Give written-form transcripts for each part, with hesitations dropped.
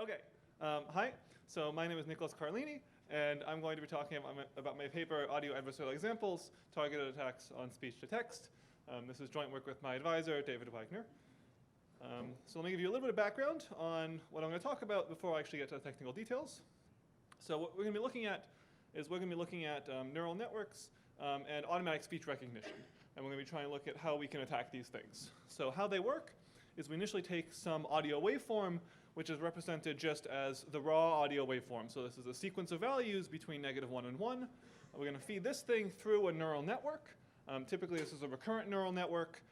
Okay, hi. So my name is Nicholas Carlini, and I'm going to be talking about my paper, Audio Adversarial Examples, Targeted Attacks on Speech-to-Text. This is joint work with my advisor, David Wagner. So let me give you a little bit of background on what I'm going to talk about before I actually get to the technical details. So what we're going to be looking at is neural networks and automatic speech recognition. And we're going to be trying to look at how we can attack these things. So how they work is we initially take some audio waveform, which is represented just as the raw audio waveform. So this is a sequence of values between -1 and 1. We're going to feed this thing through a neural network. Typically, this is a recurrent neural network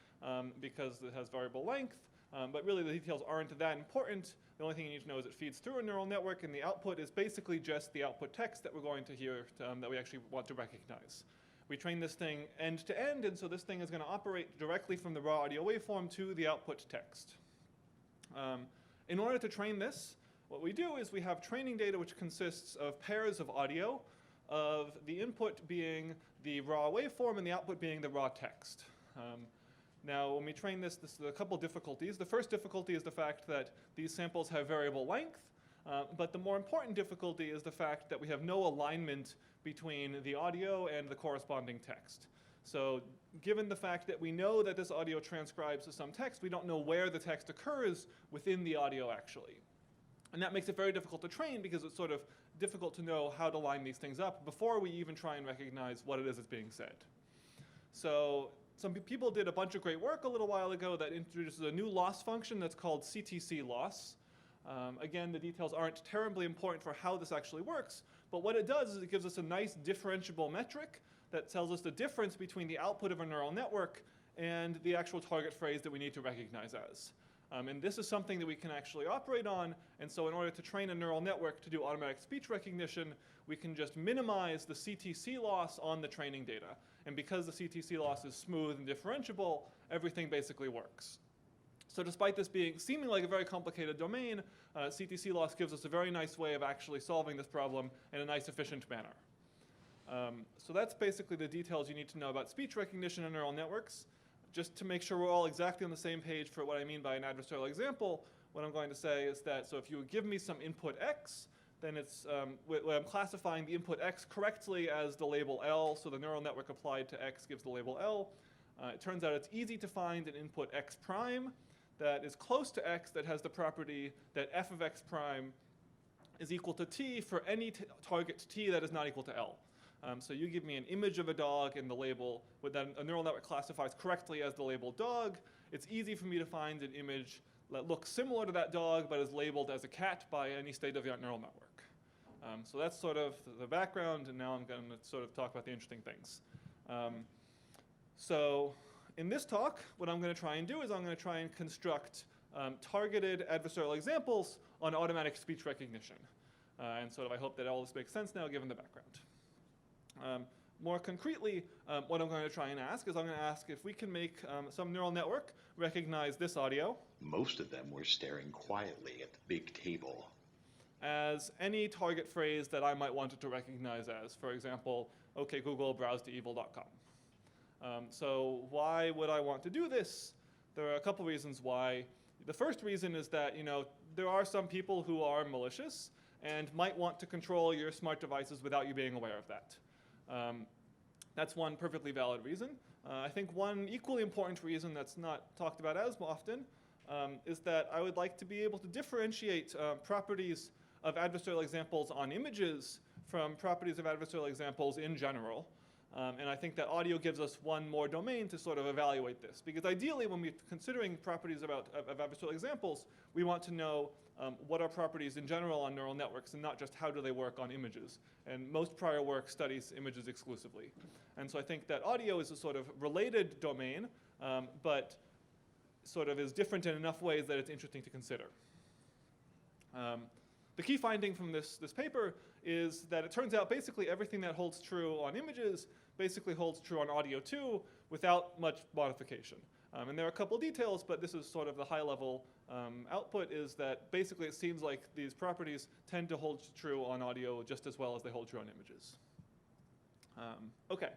because it has variable length. But really, the details aren't that important. The only thing you need to know is it feeds through a neural network, and the output is basically just the output text that we're going to hear that we actually want to recognize. We train this thing end to end, and so this thing is going to operate directly from the raw audio waveform to the output text. In order to train this, what we do is we have training data which consists of pairs of audio, of the input being the raw waveform and the output being the raw text. Now, when we train this, there's a couple difficulties. The first difficulty is the fact that these samples have variable length, but the more important difficulty is the fact that we have no alignment between the audio and the corresponding text. So given the fact that we know that this audio transcribes to some text, we don't know where the text occurs within the audio actually. And that makes it very difficult to train because it's sort of difficult to know how to line these things up before we even try and recognize what it is that's being said. So some people did a bunch of great work a little while ago that introduces a new loss function that's called CTC loss. Again, the details aren't terribly important for how this actually works, but what it does is it gives us a nice differentiable metric that tells us the difference between the output of a neural network and the actual target phrase that we need to recognize as. And this is something that we can actually operate on, and so in order to train a neural network to do automatic speech recognition, we can just minimize the CTC loss on the training data. And because the CTC loss is smooth and differentiable, everything basically works. So despite this being seeming like a very complicated domain, CTC loss gives us a very nice way of actually solving this problem in a nice, efficient manner. So that's basically the details you need to know about speech recognition and neural networks. Just to make sure we're all exactly on the same page for what I mean by an adversarial example, what I'm going to say is that, so if you give me some input x, then it's, when I'm classifying the input x correctly as the label L, so the neural network applied to x gives the label L. It turns out it's easy to find an input x prime that is close to x that has the property that f of x prime is equal to t for any target t that is not equal to L. So you give me an image of a dog and the label, that a neural network classifies correctly as the label dog. It's easy for me to find an image that looks similar to that dog but is labeled as a cat by any state-of-the-art neural network. So that's sort of the background, and now I'm going to sort of talk about the interesting things. So in this talk, what I'm going to try and do is I'm going to try and construct targeted adversarial examples on automatic speech recognition. And sort of I hope that all this makes sense now given the background. More concretely, what I'm going to try and ask is I'm going to ask if we can make some neural network recognize this audio. Most of them were staring quietly at the big table. As any target phrase that I might want it to recognize as. For example, OK Google, browse to evil.com. So why would I want to do this? There are a couple reasons why. The first reason is that there are some people who are malicious and might want to control your smart devices without you being aware of that. That's one perfectly valid reason. I think one equally important reason that's not talked about as often is that I would like to be able to differentiate properties of adversarial examples on images from properties of adversarial examples in general. And I think that audio gives us one more domain to sort of evaluate this. Because ideally, when we're considering properties of adversarial examples, we want to know what are properties in general on neural networks and not just how do they work on images. And most prior work studies images exclusively. And so I think that audio is a sort of related domain, but sort of is different in enough ways that it's interesting to consider. The key finding from this paper is that it turns out basically everything that holds true on images basically holds true on audio too without much modification. And there are a couple details, but this is sort of the high-level output is that basically it seems like these properties tend to hold true on audio just as well as they hold true on images. OK,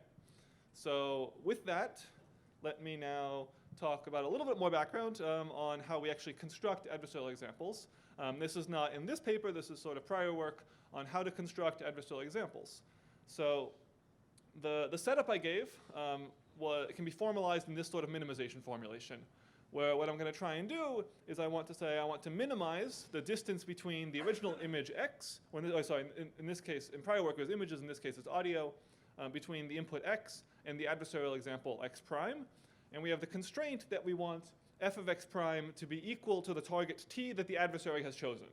so with that, let me now talk about a little bit more background on how we actually construct adversarial examples. This is not in this paper. This is sort of prior work on how to construct adversarial examples. So the setup I gave it can be formalized in this sort of minimization formulation, where what I'm going to try and do is I want to minimize the distance between the original image x, in this case, in prior work it was images, in this case it's audio, between the input x and the adversarial example x prime. And we have the constraint that we want f of x prime to be equal to the target t that the adversary has chosen.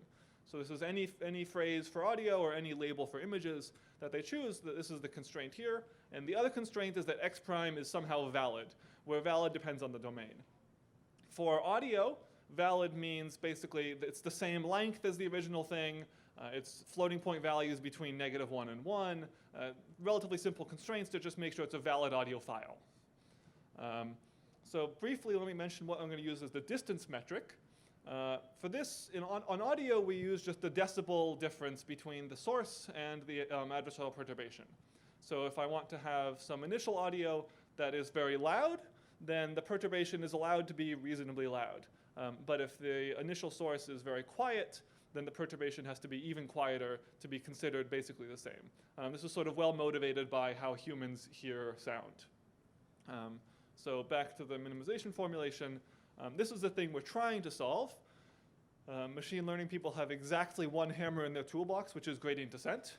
So this is any phrase for audio or any label for images that they choose. This is the constraint here. And the other constraint is that x prime is somehow valid, where valid depends on the domain. For audio, valid means basically it's the same length as the original thing. It's floating point values between -1 and 1. Relatively simple constraints to just make sure it's a valid audio file. So briefly, let me mention what I'm going to use as the distance metric. For this, on audio, we use just the decibel difference between the source and the adversarial perturbation. So if I want to have some initial audio that is very loud, then the perturbation is allowed to be reasonably loud. But if the initial source is very quiet, then the perturbation has to be even quieter to be considered basically the same. This is sort of well motivated by how humans hear sound. So back to the minimization formulation. This is the thing we're trying to solve. Machine learning people have exactly one hammer in their toolbox, which is gradient descent.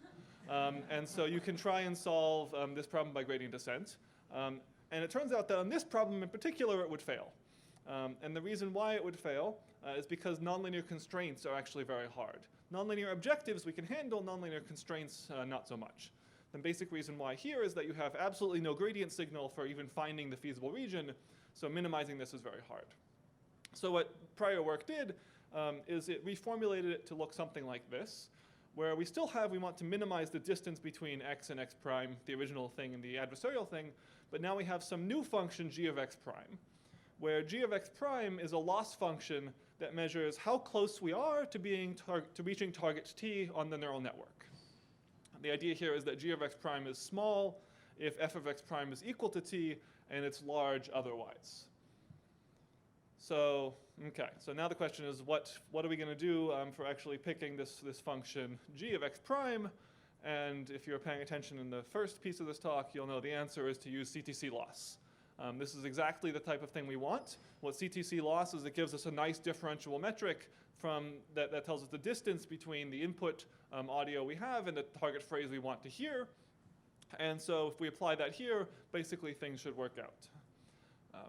And so you can try and solve this problem by gradient descent. And it turns out that on this problem in particular, it would fail. And the reason why it would fail is because nonlinear constraints are actually very hard. Nonlinear objectives we can handle, nonlinear constraints not so much. The basic reason why here is that you have absolutely no gradient signal for even finding the feasible region, so minimizing this is very hard. So what prior work did is it reformulated it to look something like this, where we want to minimize the distance between x and x prime, the original thing and the adversarial thing, but now we have some new function g of x prime, where g of x prime is a loss function that measures how close we are to reaching target t on the neural network. The idea here is that g of x prime is small if f of x prime is equal to t, and it's large otherwise. So, okay, so now the question is what are we going to do for actually picking this function g of x prime? And if you're paying attention in the first piece of this talk, you'll know the answer is to use CTC loss. This is exactly the type of thing we want. What CTC loss is, it gives us a nice differentiable metric that tells us the distance between the input audio we have and the target phrase we want to hear. And so if we apply that here, basically things should work out.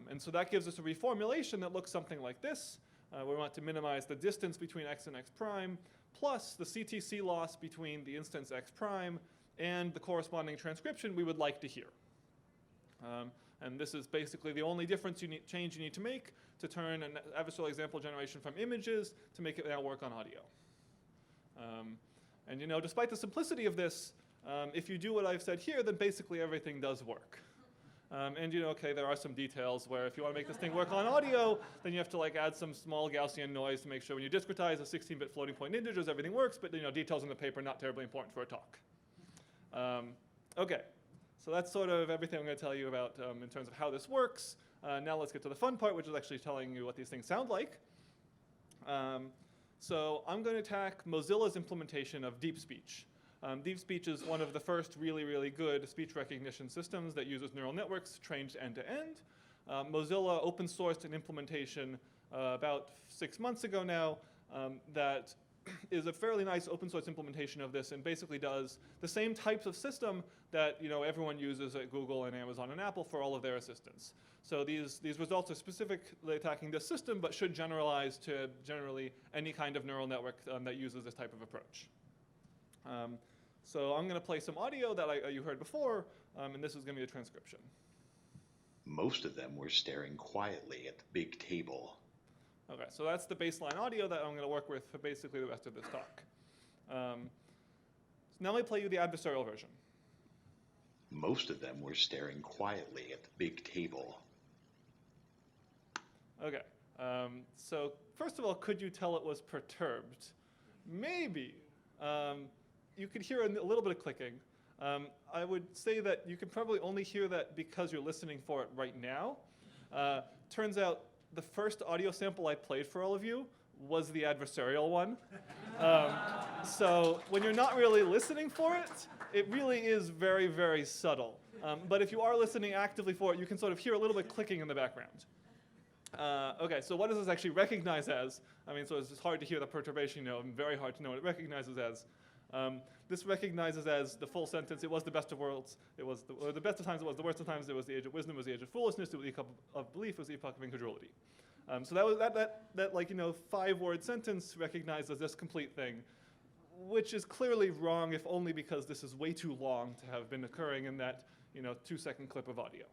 And so that gives us a reformulation that looks something like this. We want to minimize the distance between x and x prime, plus the CTC loss between the instance x prime and the corresponding transcription we would like to hear. And this is basically the only change you need to make to turn an adversarial example generation from images to make it now work on audio. And despite the simplicity of this, if you do what I've said here, then basically everything does work. Okay, there are some details where if you want to make this thing work on audio, then you have to add some small Gaussian noise to make sure when you discretize the 16-bit floating point integers, everything works, but details in the paper not terribly important for a talk. Okay, so that's sort of everything I'm going to tell you about in terms of how this works. Now let's get to the fun part, which is actually telling you what these things sound like. So I'm going to attack Mozilla's implementation of DeepSpeech. DeepSpeech is one of the first really, really good speech recognition systems that uses neural networks trained end-to-end. Mozilla open sourced an implementation about 6 months ago now that is a fairly nice open source implementation of this and basically does the same types of system that everyone uses at Google and Amazon and Apple for all of their assistants. So these results are specifically attacking this system, but should generalize to generally any kind of neural network that uses this type of approach. So I'm going to play some audio that you heard before, and this is going to be a transcription. Most of them were staring quietly at the big table. Okay, so that's the baseline audio that I'm going to work with for basically the rest of this talk. So now let me play you the adversarial version. Most of them were staring quietly at the big table. Okay, so first of all, could you tell it was perturbed? Maybe. You could hear a little bit of clicking. I would say that you can probably only hear that because you're listening for it right now. Turns out the first audio sample I played for all of you was the adversarial one. So when you're not really listening for it, it really is very, very subtle. But if you are listening actively for it, you can sort of hear a little bit clicking in the background. Okay, so what does this actually recognize as? I mean, so it's hard to hear the perturbation, and very hard to know what it recognizes as. This recognizes as the full sentence, it was the best of worlds, it was the best of times, it was the worst of times, it was the age of wisdom, it was the age of foolishness, it was the epoch of belief, it was the epoch of incredulity. So that was that 5-word sentence recognizes this complete thing, which is clearly wrong, if only because this is way too long to have been occurring in that 2-second clip of audio.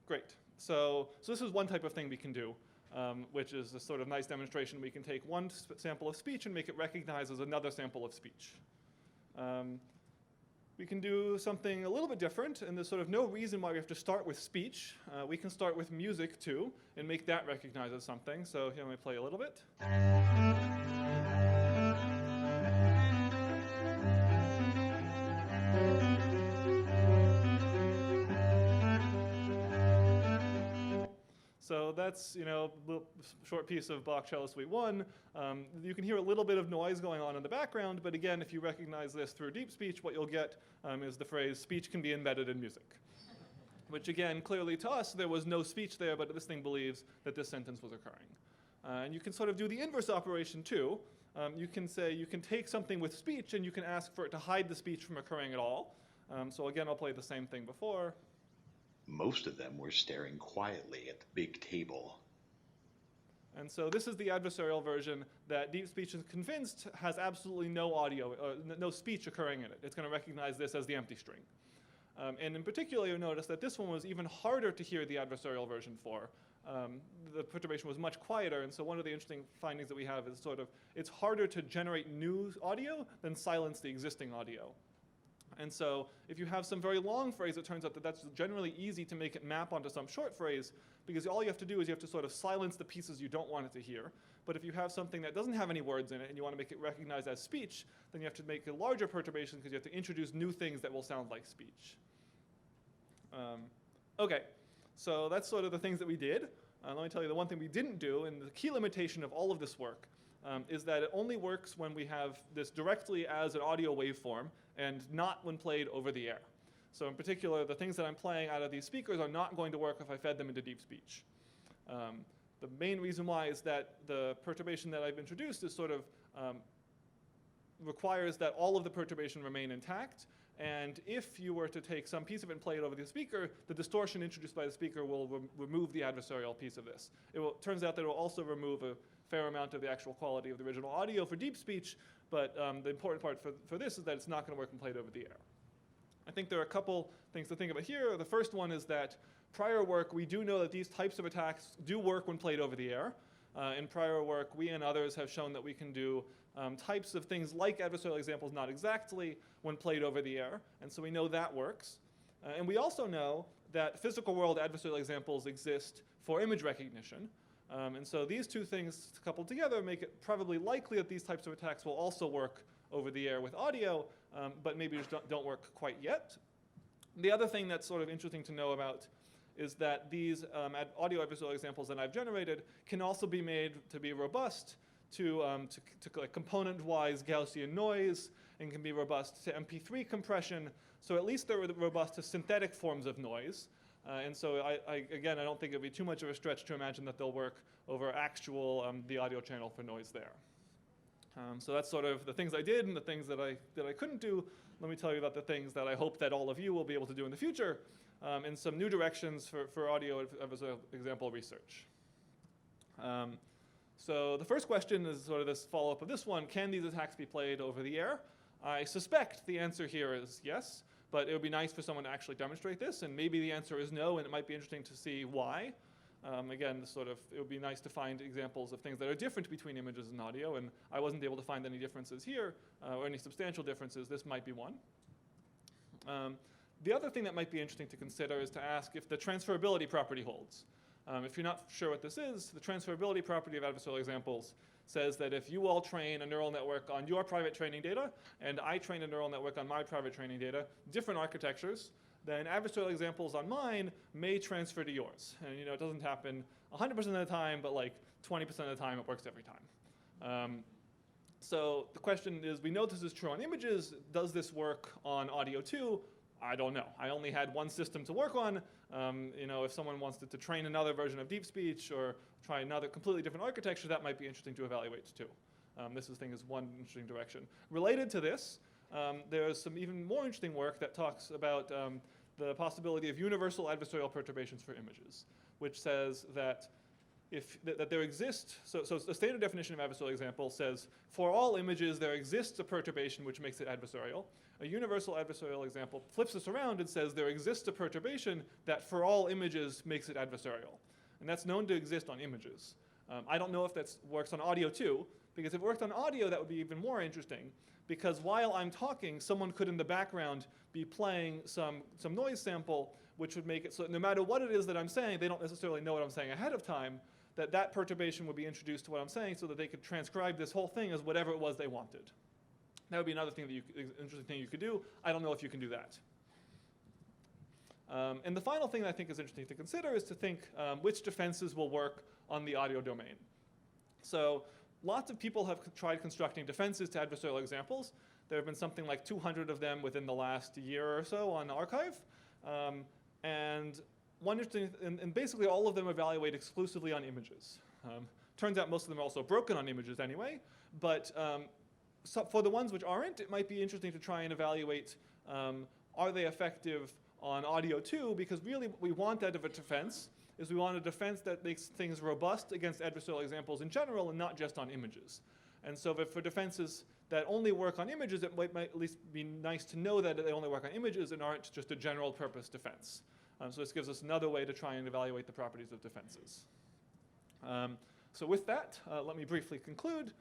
Great. So this is one type of thing we can do, which is a sort of nice demonstration. We can take one sample of speech and make it recognize as another sample of speech. We can do something a little bit different, and there's sort of no reason why we have to start with speech. We can start with music too, and make that recognize as something. So here, let me play a little bit. So that's, a short piece of Bach Cello Suite 1. You can hear a little bit of noise going on in the background, but again, if you recognize this through DeepSpeech, what you'll get is the phrase, speech can be embedded in music. Which again, clearly to us, there was no speech there, but this thing believes that this sentence was occurring. And you can sort of do the inverse operation too. You can take something with speech and you can ask for it to hide the speech from occurring at all. So again, I'll play the same thing before. Most of them were staring quietly at the big table. And so this is the adversarial version that DeepSpeech is convinced has absolutely no audio, no speech occurring in it. It's going to recognize this as the empty string. And in particular, you'll notice that this one was even harder to hear the adversarial version for. The perturbation was much quieter, and so one of the interesting findings that we have is it's harder to generate new audio than silence the existing audio. And so if you have some very long phrase, it turns out that that's generally easy to make it map onto some short phrase, because all you have to do is you have to sort of silence the pieces you don't want it to hear. But if you have something that doesn't have any words in it and you want to make it recognized as speech, then you have to make a larger perturbation because you have to introduce new things that will sound like speech. Okay, so that's sort of the things that we did. Let me tell you the one thing we didn't do, and the key limitation of all of this work, is that it only works when we have this directly as an audio waveform and not when played over the air. So in particular, the things that I'm playing out of these speakers are not going to work if I fed them into DeepSpeech. The main reason why is that the perturbation that I've introduced is requires that all of the perturbation remain intact. And if you were to take some piece of it and play it over the speaker, the distortion introduced by the speaker will remove the adversarial piece of this. Turns out that it will also remove a fair amount of the actual quality of the original audio for DeepSpeech, but the important part for this is that it's not going to work when played over the air. I think there are a couple things to think about here. The first one is that prior work, we do know that these types of attacks do work when played over the air. In prior work, we and others have shown that we can do types of things like adversarial examples, not exactly, when played over the air. And so we know that works. And we also know that physical world adversarial examples exist for image recognition. And so these two things coupled together make it probably likely that these types of attacks will also work over the air with audio, but maybe just don't work quite yet. The other thing that's sort of interesting to know about is that these audio adversarial examples that I've generated can also be made to be robust to like component-wise Gaussian noise, and can be robust to MP3 compression. So at least they're robust to synthetic forms of noise. And so again, I don't think it would be too much of a stretch to imagine that they'll work over actual the audio channel for noise there. So that's sort of the things I did and the things that I couldn't do. Let me tell you about the things that I hope that all of you will be able to do in the future, and some new directions for audio adversarial example research. So the first question is sort of this follow-up of this one. Can these attacks be played over the air? I suspect the answer here is yes, but it would be nice for someone to actually demonstrate this, and maybe the answer is no, and it might be interesting to see why. Again, it would be nice to find examples of things that are different between images and audio, and I wasn't able to find any differences here, or any substantial differences. This might be one. The other thing that might be interesting to consider is to ask if the transferability property holds. If you're not sure what this is, the transferability property of adversarial examples says that if you all train a neural network on your private training data, and I train a neural network on my private training data, different architectures, then adversarial examples on mine may transfer to yours. And it doesn't happen 100% of the time, but like 20% of the time it works every time. So the question is, we know this is true on images. Does this work on audio too? I don't know. I only had one system to work on. If someone wants to train another version of DeepSpeech or try another completely different architecture, that might be interesting to evaluate too. This thing is one interesting direction. Related to this, there's some even more interesting work that talks about the possibility of universal adversarial perturbations for images, which says that that there exists, so the standard definition of adversarial example says, for all images there exists a perturbation which makes it adversarial. A universal adversarial example flips this around and says there exists a perturbation that for all images makes it adversarial. And that's known to exist on images. I don't know if that works on audio too, because if it worked on audio, that would be even more interesting, because while I'm talking, someone could in the background be playing some noise sample, which would make it so no matter what it is that I'm saying, they don't necessarily know what I'm saying ahead of time, that perturbation would be introduced to what I'm saying so that they could transcribe this whole thing as whatever it was they wanted. That would be another thing interesting thing you could do. I don't know if you can do that. And the final thing that I think is interesting to consider is to think which defenses will work on the audio domain. So lots of people have tried constructing defenses to adversarial examples. There have been something like 200 of them within the last year or so on arXiv. And one interesting, and basically all of them evaluate exclusively on images. Turns out most of them are also broken on images anyway, but so for the ones which aren't, it might be interesting to try and evaluate, are they effective on audio too, because really what we want out of a defense is we want a defense that makes things robust against adversarial examples in general and not just on images. And so for defenses that only work on images, it might at least be nice to know that they only work on images and aren't just a general purpose defense. So this gives us another way to try and evaluate the properties of defenses. So with that, let me briefly conclude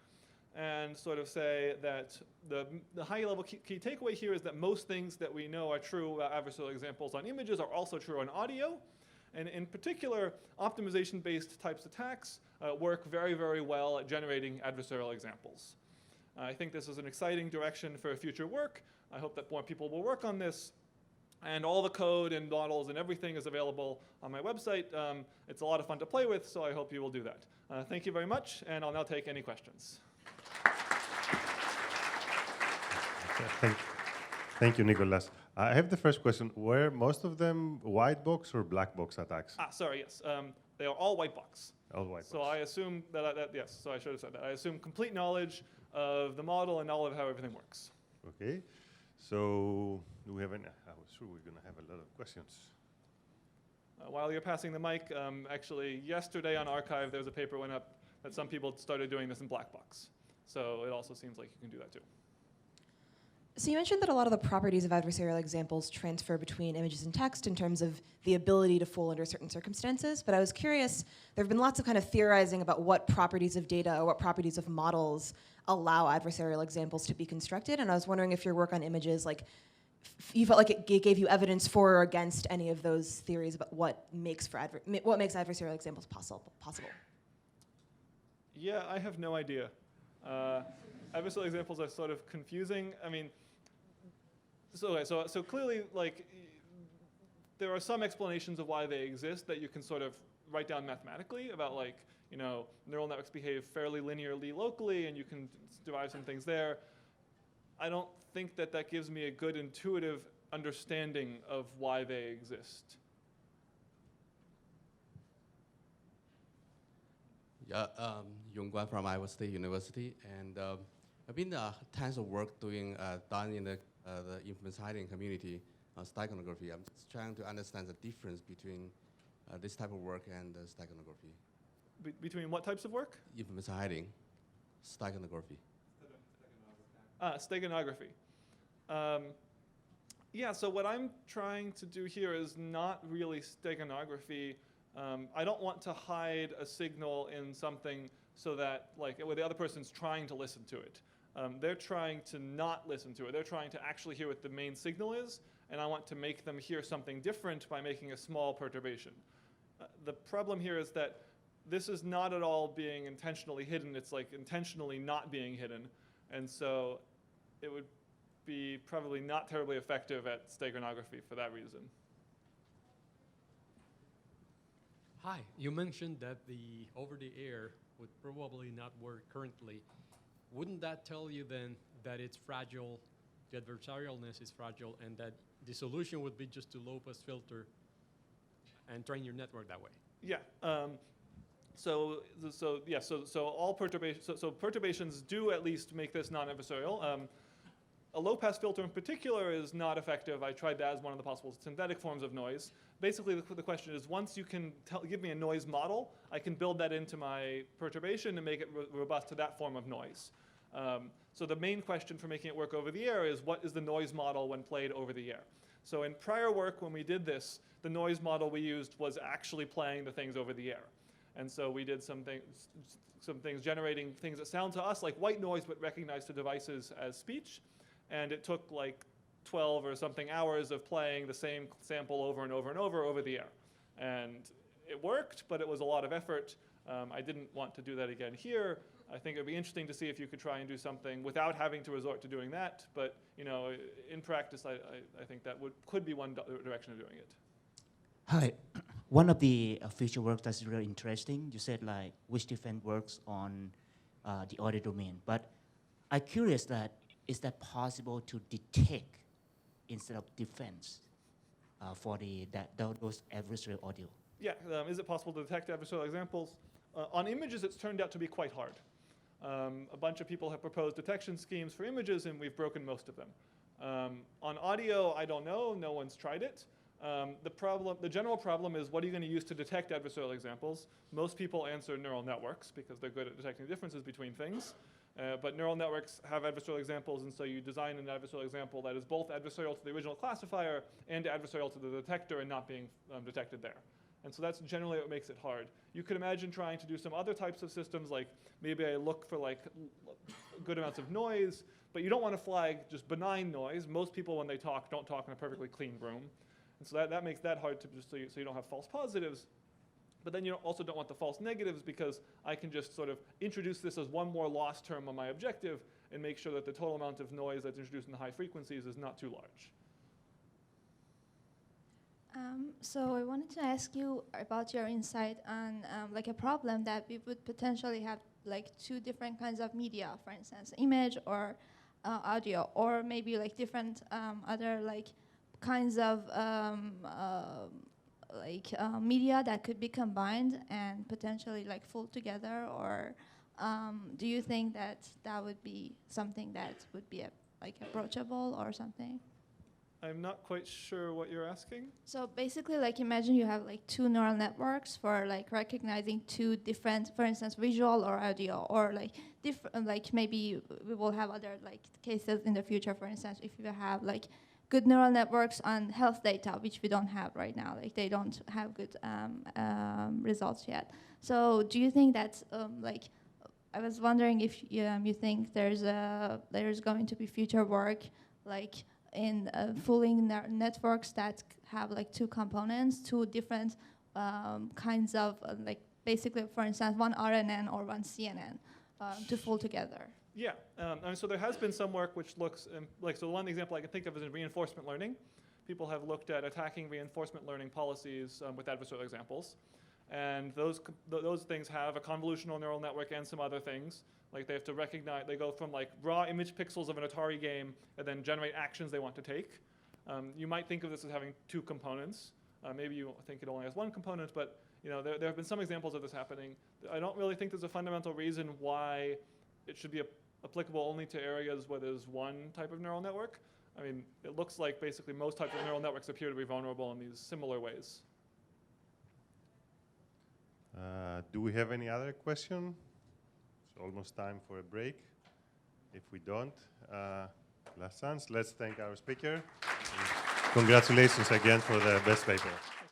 and sort of say that the high-level key takeaway here is that most things that we know are true about adversarial examples on images are also true on audio. And in particular, optimization-based types attacks work very, very well at generating adversarial examples. I think this is an exciting direction for future work. I hope that more people will work on this. And all the code and models and everything is available on my website. It's a lot of fun to play with, so I hope you will do that. Thank you very much, and I'll now take any questions. Thank you, Nicholas. I have the first question. Were most of them white box or black box attacks? Sorry, yes. They are all white box. All white box. So I assume yes, so I should have said that. I assume complete knowledge of the model and knowledge of how everything works. Okay. So do we have any? I was sure we're going to have a lot of questions. While you're passing the mic, actually yesterday on arXiv there was a paper went up that some people started doing this in black box. So it also seems like you can do that too. So you mentioned that a lot of the properties of adversarial examples transfer between images and text in terms of the ability to fool under certain circumstances, but I was curious, there have been lots of kind of theorizing about what properties of data or what properties of models allow adversarial examples to be constructed, and I was wondering if your work on images, like, you felt like it gave you evidence for or against any of those theories about what makes adversarial examples possible. Yeah, I have no idea. Adversarial examples are sort of confusing. I mean, so clearly, like, there are some explanations of why they exist that you can sort of write down mathematically about, like, neural networks behave fairly linearly locally, and you can derive some things there. I don't think that gives me a good intuitive understanding of why they exist. Yeah, Yong Guan from Iowa State University, and I've been tons of work done in the information hiding community on steganography. I'm just trying to understand the difference between this type of work and steganography. Between what types of work? Information hiding, steganography. Steganography. Yeah, so what I'm trying to do here is not really steganography. I don't want to hide a signal in something so that, like, where the other person's trying to listen to it. They're trying to not listen to it. They're trying to actually hear what the main signal is, and I want to make them hear something different by making a small perturbation. The problem here is that this is not at all being intentionally hidden. It's like intentionally not being hidden. And so it would be probably not terribly effective at steganography for that reason. Hi, you mentioned that the over-the-air would probably not work currently. Wouldn't that tell you then that it's fragile, the adversarialness is fragile, and that the solution would be just to low-pass filter and train your network that way? Yeah. So all perturbations. So perturbations do at least make this non-adversarial. A low-pass filter in particular is not effective. I tried that as one of the possible synthetic forms of noise. Basically, the question is, once you can give me a noise model, I can build that into my perturbation and make it robust to that form of noise. So the main question for making it work over the air is, what is the noise model when played over the air? So in prior work, when we did this, the noise model we used was actually playing the things over the air. And so we did some things generating things that sound to us like white noise, but recognize to devices as speech. And it took like 12 or something hours of playing the same sample over and over and over the air. And it worked, but it was a lot of effort. I didn't want to do that again here. I think it would be interesting to see if you could try and do something without having to resort to doing that. But in practice, I think that could be one direction of doing it. Hi. One of the future work that's really interesting, you said like which different works on the audio domain. But I'm curious that is that possible to detect instead of defense for those adversarial audio? Yeah, is it possible to detect adversarial examples? On images, it's turned out to be quite hard. A bunch of people have proposed detection schemes for images, and we've broken most of them. On audio, I don't know. No one's tried it. The general problem is, what are you going to use to detect adversarial examples? Most people answer neural networks because they're good at detecting differences between things. But neural networks have adversarial examples, and so you design an adversarial example that is both adversarial to the original classifier and adversarial to the detector and not being detected there. And so that's generally what makes it hard. You could imagine trying to do some other types of systems, like maybe I look for like good amounts of noise, but you don't want to flag just benign noise. Most people, when they talk, don't talk in a perfectly clean room. And so that makes that hard to just so you don't have false positives. But then you also don't want the false negatives, because I can just sort of introduce this as one more loss term on my objective and make sure that the total amount of noise that's introduced in the high frequencies is not too large. So I wanted to ask you about your insight on like a problem that we would potentially have like two different kinds of media, for instance, image or audio, or maybe like different other like kinds of media that could be combined and potentially like fold together, or do you think that that would be something that would be like approachable or something? I'm not quite sure what you're asking. So basically, like imagine you have like two neural networks for like recognizing two different, for instance, visual or audio, or like different, like maybe we will have other like cases in the future. For instance, if you have like good neural networks on health data, which we don't have right now, like they don't have good results yet. So do you think that's like, I was wondering if you think there's going to be future work like in fooling networks that have like two components, two different kinds of like basically, for instance, one RNN or one CNN to fool together. Yeah, and so there has been some work which looks so one example I can think of is in reinforcement learning. People have looked at attacking reinforcement learning policies with adversarial examples. And those things have a convolutional neural network and some other things. Like they have to recognize, they go from like raw image pixels of an Atari game and then generate actions they want to take. You might think of this as having two components. Maybe you think it only has one component, but there have been some examples of this happening. I don't really think there's a fundamental reason why it should be applicable only to areas where there's one type of neural network. I mean, it looks like basically most types of neural networks appear to be vulnerable in these similar ways. Do we have any other question? It's almost time for a break. If we don't, last chance. Let's thank our speaker. Congratulations again for the best paper.